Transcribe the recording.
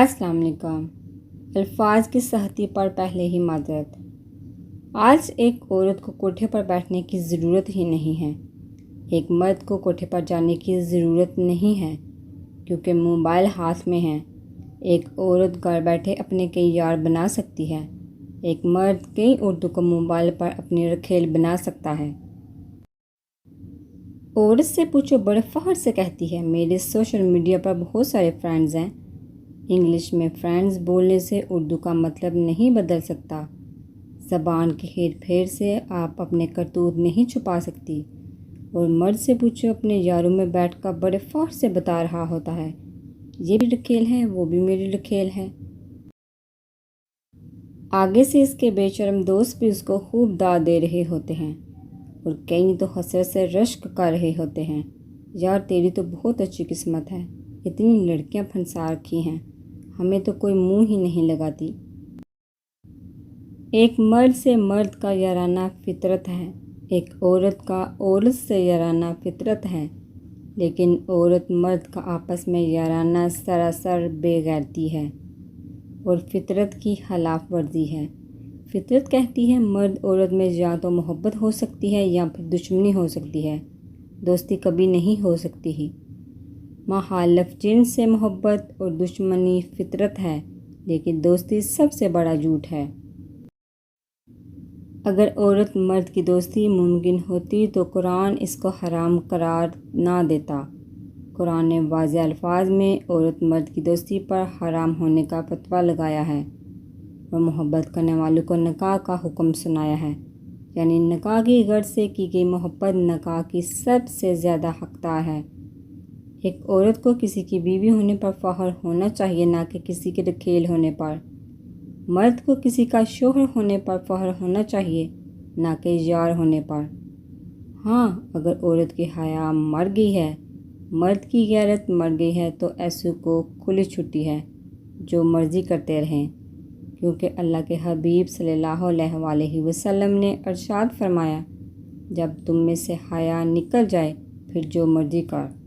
السلام علیکم۔ الفاظ کی سختی پر پہلے ہی معذرت۔ آج ایک عورت کو کوٹھے پر بیٹھنے کی ضرورت ہی نہیں ہے، ایک مرد کو کوٹھے پر جانے کی ضرورت نہیں ہے کیونکہ موبائل ہاتھ میں ہے۔ ایک عورت گھر بیٹھے اپنے کئی یار بنا سکتی ہے، ایک مرد کئی عورتوں کو موبائل پر اپنی رکھیل بنا سکتا ہے۔ عورت سے پوچھو بڑے فخر سے کہتی ہے، میرے سوشل میڈیا پر بہت سارے فرینڈز ہیں۔ انگلش میں فرینڈز بولنے سے اردو کا مطلب نہیں بدل سکتا۔ زبان کے ہیر پھیر سے آپ اپنے کرتوت نہیں چھپا سکتی۔ اور مرد سے پوچھو اپنے یاروں میں بیٹھ کر بڑے فخر سے بتا رہا ہوتا ہے، یہ بھی رکھیل ہے، وہ بھی میری رکھیل ہے۔ آگے سے اس کے بے شرم دوست بھی اس کو خوب داد دے رہے ہوتے ہیں اور کئی تو حسرت سے رشک کر رہے ہوتے ہیں، یار تیری تو بہت اچھی قسمت ہے، اتنی لڑکیاں پھنسا رکھی ہیں، ہمیں تو کوئی منہ ہی نہیں لگاتی۔ ایک مرد سے مرد کا یارانہ فطرت ہے، ایک عورت کا عورت سے یارانہ فطرت ہے، لیکن عورت مرد کا آپس میں یارانہ سراسر بے غیرتی ہے اور فطرت کی خلاف ورزی ہے۔ فطرت کہتی ہے مرد عورت میں یا تو محبت ہو سکتی ہے یا پھر دشمنی ہو سکتی ہے، دوستی کبھی نہیں ہو سکتی ہی۔ مخالف جنس سے محبت اور دشمنی فطرت ہے، لیکن دوستی سب سے بڑا جھوٹ ہے۔ اگر عورت مرد کی دوستی ممکن ہوتی تو قرآن اس کو حرام قرار نہ دیتا۔ قرآن نے واضح الفاظ میں عورت مرد کی دوستی پر حرام ہونے کا فتویٰ لگایا ہے اور محبت کرنے والوں کو نکاح کا حکم سنایا ہے، یعنی نکاح کی غرض سے کی گئی محبت نکاح کی سب سے زیادہ حقدار ہے۔ ایک عورت کو کسی کی بیوی ہونے پر فخر ہونا چاہیے، نہ کہ کسی کے رکھیل ہونے پر۔ مرد کو کسی کا شوہر ہونے پر فخر ہونا چاہیے، نہ کہ یار ہونے پر۔ ہاں، اگر عورت کی حیا مر گئی ہے، مرد کی غیرت مر گئی ہے تو ایسوں کو کھلی چھٹی ہے، جو مرضی کرتے رہیں، کیونکہ اللہ کے حبیب صلی اللہ علیہ وآلہ وسلم نے ارشاد فرمایا، جب تم میں سے حیا نکل جائے پھر جو مرضی کر۔